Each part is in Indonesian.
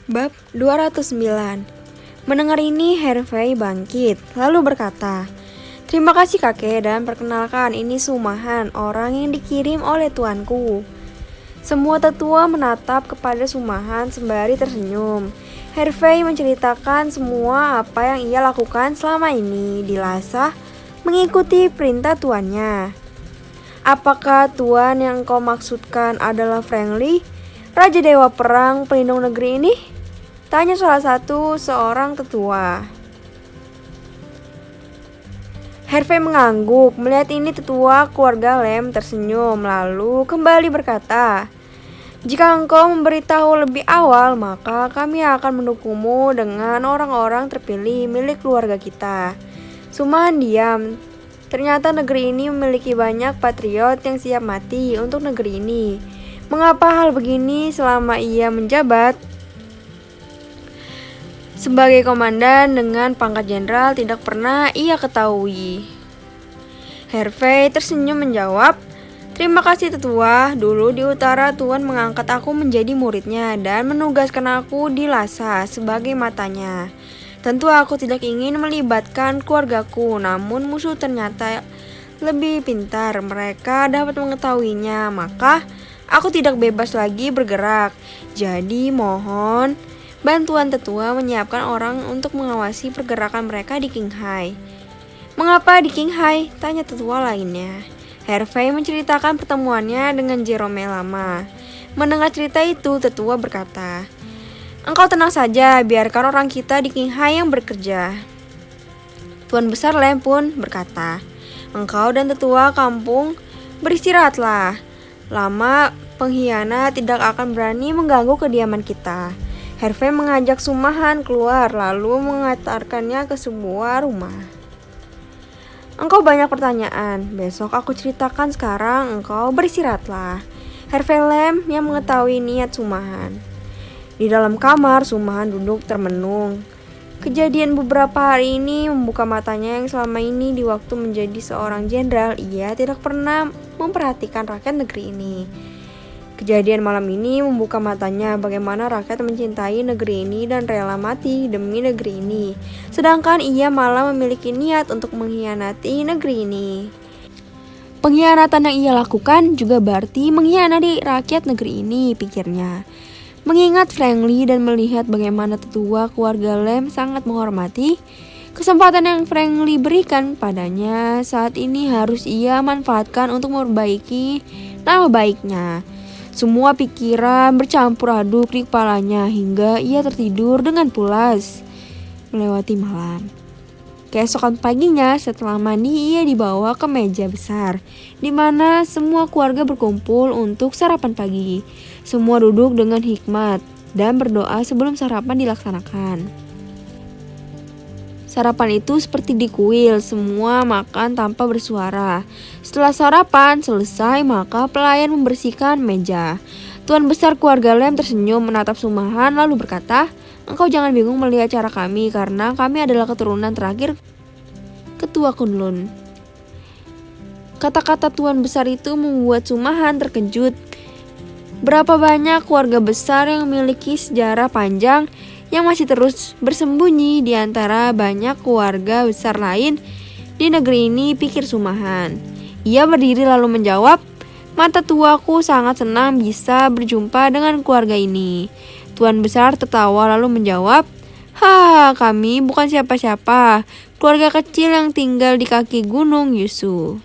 Bab 209. Mendengar ini, Hervey bangkit, lalu berkata, "Terima kasih kakek, dan perkenalkan ini Sumahan, orang yang dikirim oleh tuanku." Semua tetua menatap kepada Sumahan sembari tersenyum. Hervey menceritakan semua apa yang ia lakukan selama ini di Lhasa mengikuti perintah tuannya. "Apakah tuan yang kau maksudkan adalah Frengli, Raja Dewa Perang pelindung negeri ini?" tanya salah satu seorang tetua. Hervey mengangguk. Melihat ini, tetua keluarga Lem tersenyum lalu kembali berkata, "Jika engkau memberitahu lebih awal, maka kami akan mendukungmu dengan orang-orang terpilih milik keluarga kita." Sumahan diam. Ternyata negeri ini memiliki banyak patriot yang siap mati untuk negeri ini. Mengapa hal begini selama ia menjabat sebagai komandan dengan pangkat jenderal tidak pernah ia ketahui? Hervey tersenyum menjawab, "Terima kasih tetua, dulu di utara Tuan mengangkat aku menjadi muridnya dan menugaskan aku di Lhasa sebagai matanya. Tentu aku tidak ingin melibatkan keluargaku, namun musuh ternyata lebih pintar, mereka dapat mengetahuinya, maka aku tidak bebas lagi bergerak. Jadi mohon bantuan tetua menyiapkan orang untuk mengawasi pergerakan mereka di Qinghai." "Mengapa di Qinghai?" tanya tetua lainnya. Hervey menceritakan pertemuannya dengan Jerome Lama. Mendengar cerita itu, tetua berkata, "Engkau tenang saja, biarkan orang kita di Qinghai yang bekerja." Tuan Besar Lem pun berkata, "Engkau dan tetua kampung beristirahatlah. Lama pengkhianat tidak akan berani mengganggu kediaman kita." Hervey mengajak Sumahan keluar lalu mengantarkannya ke sebuah rumah. "Engkau banyak pertanyaan, besok aku ceritakan, sekarang engkau beristirahatlah." Hervey Lem yang mengetahui niat Sumahan. Di dalam kamar, Sumahan duduk termenung. Kejadian beberapa hari ini membuka matanya yang selama ini di waktu menjadi seorang jenderal ia tidak pernah memperhatikan rakyat negeri ini. Kejadian malam ini membuka matanya bagaimana rakyat mencintai negeri ini dan rela mati demi negeri ini, sedangkan ia malah memiliki niat untuk mengkhianati negeri ini. Pengkhianatan yang ia lakukan juga berarti mengkhianati rakyat negeri ini, pikirnya. Mengingat Frengli dan melihat bagaimana tetua keluarga Lem sangat menghormati kesempatan yang Frengli berikan padanya saat ini harus ia manfaatkan untuk memperbaiki nama baiknya. Semua pikiran bercampur aduk di kepalanya hingga ia tertidur dengan pulas melewati malam. Keesokan paginya setelah mandi ia dibawa ke meja besar di mana semua keluarga berkumpul untuk sarapan pagi. Semua duduk dengan hikmat dan berdoa sebelum sarapan dilaksanakan. Sarapan itu seperti di kuil, semua makan tanpa bersuara. Setelah sarapan selesai, maka pelayan membersihkan meja. Tuan Besar keluarga Lem tersenyum menatap Sumahan lalu berkata, "Engkau jangan bingung melihat cara kami, karena kami adalah keturunan terakhir Ketua Kunlun." Kata-kata Tuan Besar itu membuat Sumahan terkejut. Berapa banyak keluarga besar yang memiliki sejarah panjang yang masih terus bersembunyi di antara banyak keluarga besar lain di negeri ini, pikir Sumahan. Ia berdiri lalu menjawab, "Mata tuaku sangat senang bisa berjumpa dengan keluarga ini." Tuan Besar tertawa lalu menjawab, kami bukan siapa-siapa, keluarga kecil yang tinggal di kaki gunung Yusu."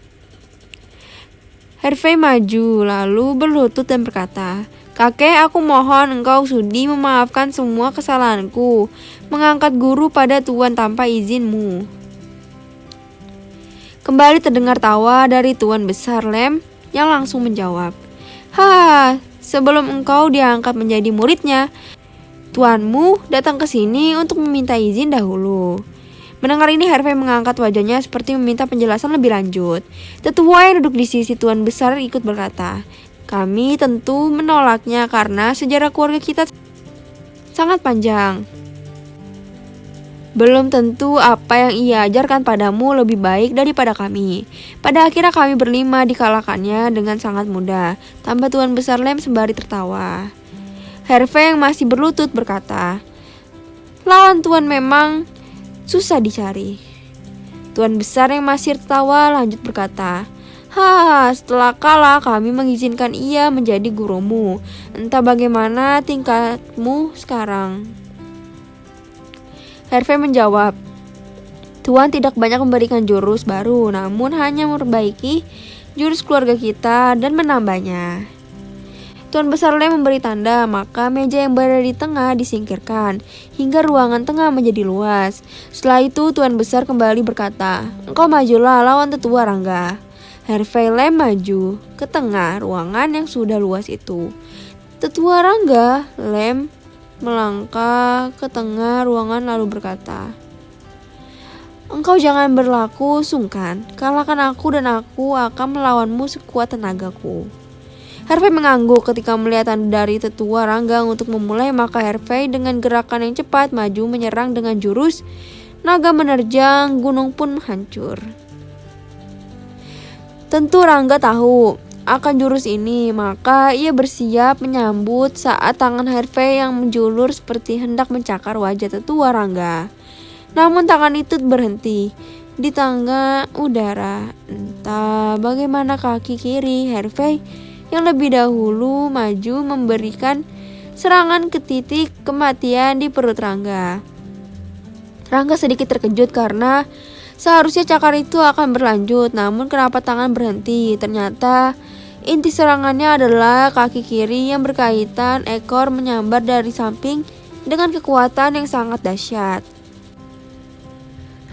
Hervey maju lalu berlutut dan berkata, "Kakek, aku mohon engkau sudi memaafkan semua kesalahanku mengangkat guru pada tuan tanpa izinmu." Kembali terdengar tawa dari Tuan Besar Lem yang langsung menjawab, sebelum engkau diangkat menjadi muridnya, tuanmu datang ke sini untuk meminta izin dahulu." Mendengar ini, Hervey mengangkat wajahnya seperti meminta penjelasan lebih lanjut. Tetua yang duduk di sisi Tuan Besar ikut berkata, "Kami tentu menolaknya karena sejarah keluarga kita sangat panjang. Belum tentu apa yang ia ajarkan padamu lebih baik daripada kami. Pada akhirnya kami berlima dikalahkannya dengan sangat mudah," tambah Tuan Besar Lem sembari tertawa. Herve yang masih berlutut berkata, "Lawan Tuan memang susah dicari." Tuan besar yang masih tertawa lanjut berkata, "Haha, setelah kalah kami mengizinkan ia menjadi gurumu. Entah bagaimana tingkatmu sekarang." Herve menjawab, "Tuan tidak banyak memberikan jurus baru, namun hanya memperbaiki jurus keluarga kita dan menambahnya." Tuan besar Lem memberi tanda, maka meja yang berada di tengah disingkirkan, hingga ruangan tengah menjadi luas. Setelah itu Tuan besar kembali berkata, "Engkau majulah lawan tetua Rangga." Herve Lem maju ke tengah ruangan yang sudah luas itu. Tetua Rangga Lem melangkah ke tengah ruangan lalu berkata, "Engkau jangan berlaku sungkan, kalahkan aku dan aku akan melawanmu sekuat tenagaku." Herve mengangguk ketika melihat tanda dari tetua Rangga untuk memulai, maka Herve dengan gerakan yang cepat maju menyerang dengan jurus naga menerjang gunung pun hancur. Tentu Rangga tahu akan jurus ini, maka ia bersiap menyambut saat tangan Herve yang menjulur seperti hendak mencakar wajah tetua Rangga. Namun tangan itu berhenti di tengah udara. Entah bagaimana kaki kiri Herve yang lebih dahulu maju memberikan serangan ke titik kematian di perut Rangga. Rangga sedikit terkejut karena seharusnya cakar itu akan berlanjut, namun kenapa tangan berhenti? Ternyata inti serangannya adalah kaki kiri yang berkaitan ekor menyambar dari samping dengan kekuatan yang sangat dahsyat.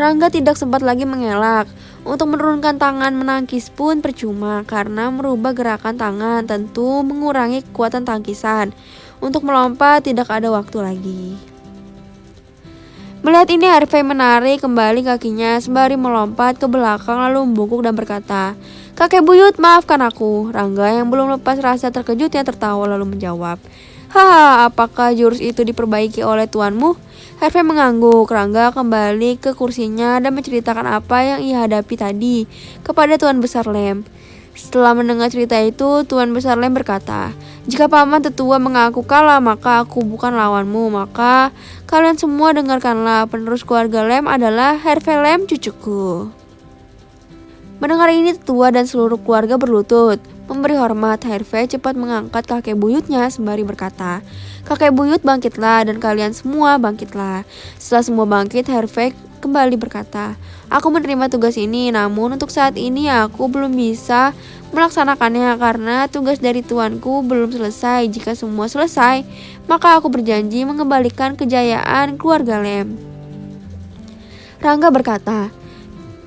Rangga tidak sempat lagi mengelak. Untuk menurunkan tangan menangkis pun percuma karena merubah gerakan tangan tentu mengurangi kekuatan tangkisan. Untuk melompat tidak ada waktu lagi. Melihat ini Herve menarik kembali kakinya sembari melompat ke belakang lalu membungkuk dan berkata, "Kakek buyut, maafkan aku." Rangga yang belum lepas rasa terkejutnya tertawa lalu menjawab, "Haha, apakah jurus itu diperbaiki oleh tuanmu?" Herve mengangguk. Rangga kembali ke kursinya dan menceritakan apa yang ia hadapi tadi kepada Tuan Besar Lem. Setelah mendengar cerita itu, Tuan Besar Lem berkata, "Jika paman tetua mengaku kalah, maka aku bukan lawanmu. Maka kalian semua dengarkanlah, penerus keluarga Lem adalah Herve Lem, cucuku." Mendengar ini tetua dan seluruh keluarga berlutut memberi hormat. Herve cepat mengangkat kakek buyutnya sembari berkata, "Kakek buyut bangkitlah dan kalian semua bangkitlah." Setelah semua bangkit, Herve kembali berkata, "Aku menerima tugas ini, namun untuk saat ini aku belum bisa melaksanakannya karena tugas dari tuanku belum selesai. Jika semua selesai, maka aku berjanji mengembalikan kejayaan keluarga Lem." Rangga berkata,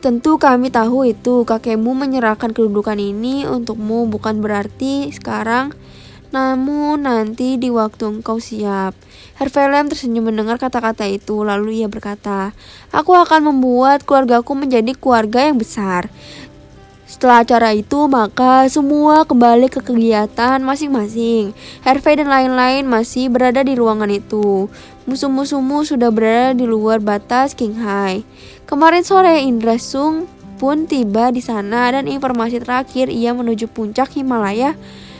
"Tentu kami tahu itu. Kakekmu menyerahkan kedudukan ini untukmu bukan berarti sekarang, namun nanti di waktu engkau siap." Herve Lem tersenyum mendengar kata-kata itu, lalu ia berkata, "Aku akan membuat keluargaku menjadi keluarga yang besar." Setelah acara itu, maka semua kembali ke kegiatan masing-masing. Herve dan lain-lain masih berada di ruangan itu. Musuh-musuhmu sudah berada di luar batas Qinghai. Kemarin sore Indra Sung pun tiba di sana dan informasi terakhir ia menuju puncak Himalaya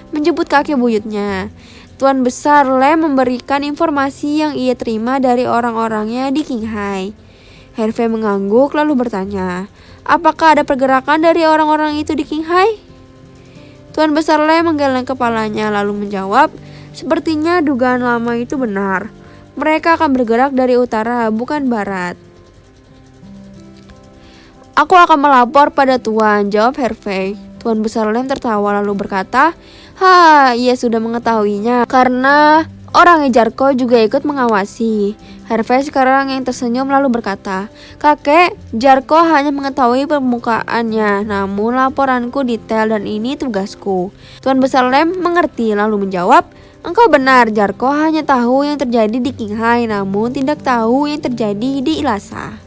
menjemput kakek buyutnya. Tuan Besar Lem memberikan informasi yang ia terima dari orang-orangnya di Qinghai. Herve mengangguk lalu bertanya, "Apakah ada pergerakan dari orang-orang itu di Qinghai?" Tuan Besar Lem menggeleng kepalanya lalu menjawab, "Sepertinya dugaan lama itu benar. Mereka akan bergerak dari utara, bukan barat." "Aku akan melapor pada Tuan," jawab Herve. Tuan Besar Lem tertawa lalu berkata, ia sudah mengetahuinya karena orang Jarko juga ikut mengawasi." Herve sekarang yang tersenyum lalu berkata, "Kakek, Jarko hanya mengetahui permukaannya, namun laporanku detail dan ini tugasku." Tuan Besar Lem mengerti lalu menjawab, "Engkau benar, Jarko hanya tahu yang terjadi di Qinghai, namun tidak tahu yang terjadi di Lhasa."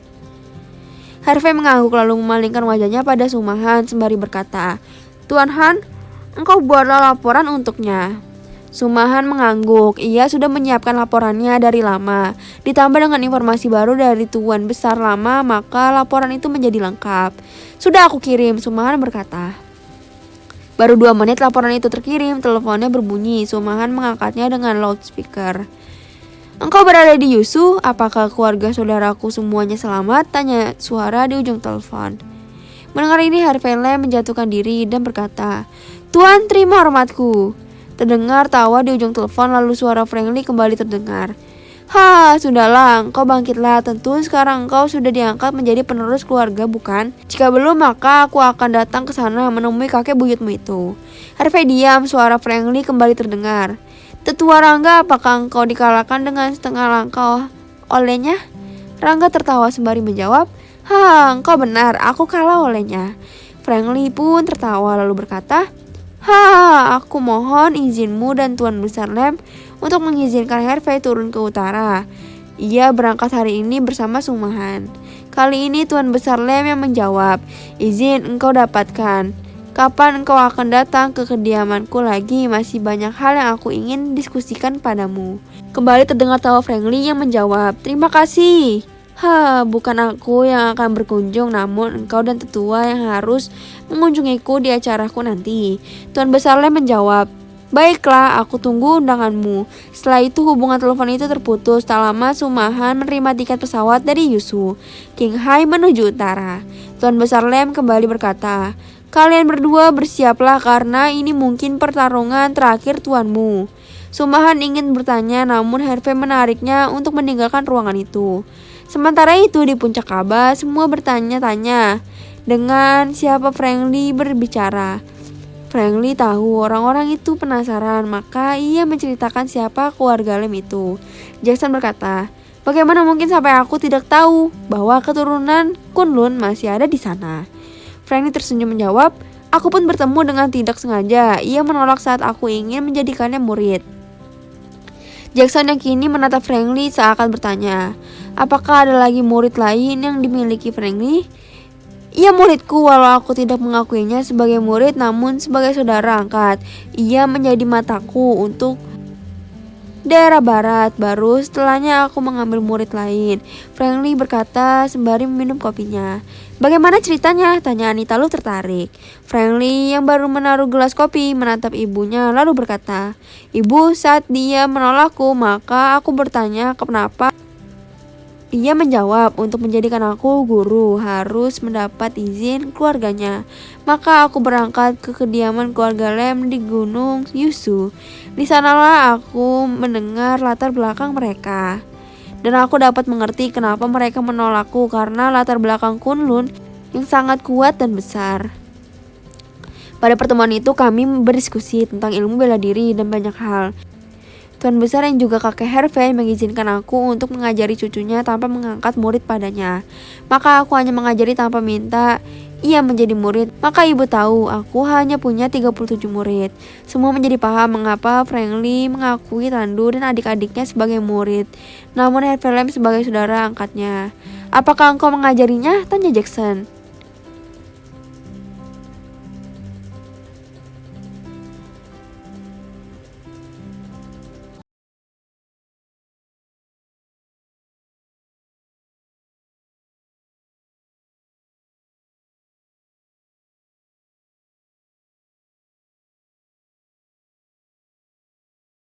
Herve mengangguk lalu memalingkan wajahnya pada Sumahan sembari berkata, "Tuan Han, engkau buatlah laporan untuknya." Sumahan mengangguk. Ia sudah menyiapkan laporannya dari lama. Ditambah dengan informasi baru dari Tuan Besar Lama, maka laporan itu menjadi lengkap. "Sudah aku kirim," Sumahan berkata. Baru 2 menit laporan itu terkirim, teleponnya berbunyi. Sumahan mengangkatnya dengan loudspeaker. "Engkau berada di Yusu? Apakah keluarga saudaraku semuanya selamat?" tanya suara di ujung telepon. Mendengar ini, Harvey Lam menjatuhkan diri dan berkata, "Tuan, terima hormatku." Terdengar tawa di ujung telepon, lalu suara Franklin kembali terdengar. Sudahlah, engkau bangkitlah. Tentu sekarang engkau sudah diangkat menjadi penerus keluarga, bukan? Jika belum, maka aku akan datang ke sana menemui kakek buyutmu itu." Harvey diam, suara Franklin kembali terdengar. "Tetua Rangga, apakah engkau dikalahkan dengan setengah langkah olehnya?" Rangga tertawa sembari menjawab, engkau benar, aku kalah olehnya." Franklin pun tertawa lalu berkata, Aku mohon izinmu dan Tuan Besar Lam untuk mengizinkan Harvey turun ke utara. Ia berangkat hari ini bersama Sumahan." Kali ini Tuan Besar Lam yang menjawab, "Izin engkau dapatkan. Kapan engkau akan datang ke kediamanku lagi? Masih banyak hal yang aku ingin diskusikan padamu." Kembali terdengar tawa Franklin yang menjawab, "Terima kasih. Bukan aku yang akan berkunjung, namun engkau dan tetua yang harus mengunjungiku di acaraku nanti." Tuan Besar Lam menjawab, "Baiklah, aku tunggu undanganmu." Setelah itu hubungan telepon itu terputus. Tak lama Sumahan menerima tiket pesawat dari Yusu, Qinghai menuju utara. Tuan Besar Lam kembali berkata, "Kalian berdua bersiaplah karena ini mungkin pertarungan terakhir tuanmu." Sumahan ingin bertanya, namun Harvey menariknya untuk meninggalkan ruangan itu. Sementara itu di puncak Ka'bah, semua bertanya-tanya dengan siapa Franklin berbicara. Franklin tahu orang-orang itu penasaran, maka ia menceritakan siapa keluarga Lam itu. Jackson berkata, "Bagaimana mungkin sampai aku tidak tahu bahwa keturunan Kunlun masih ada di sana?" Franklin tersenyum menjawab, "Aku pun bertemu dengan tidak sengaja. Ia menolak saat aku ingin menjadikannya murid." Jackson yang kini menatap Franklin seakan bertanya, apakah ada lagi murid lain yang dimiliki Franklin? "Ia muridku, walau aku tidak mengakuinya sebagai murid, namun sebagai saudara angkat. Ia menjadi mataku untuk daerah barat. Baru setelahnya aku mengambil murid lain," Franklin berkata sembari meminum kopinya. "Bagaimana ceritanya?" tanya Anita lalu tertarik. Franklin yang baru menaruh gelas kopi menatap ibunya lalu berkata, "Ibu, saat dia menolakku, maka aku bertanya kenapa. Ia menjawab, untuk menjadikan aku guru harus mendapat izin keluarganya. Maka aku berangkat ke kediaman keluarga Lam di Gunung Yusu. Di sanalah aku mendengar latar belakang mereka. Dan aku dapat mengerti kenapa mereka menolakku, karena latar belakang Kunlun yang sangat kuat dan besar. Pada pertemuan itu kami berdiskusi tentang ilmu bela diri dan banyak hal. Tuan Besar yang juga kakek Harvey mengizinkan aku untuk mengajari cucunya tanpa mengangkat murid padanya. Maka aku hanya mengajari tanpa minta ia menjadi murid. Maka ibu tahu aku hanya punya 37 murid. Semua menjadi paham mengapa Franklin mengakui Tandu dan adik-adiknya sebagai murid, namun Harvey Lam sebagai saudara angkatnya. "Apakah engkau mengajarinya?" tanya Jackson.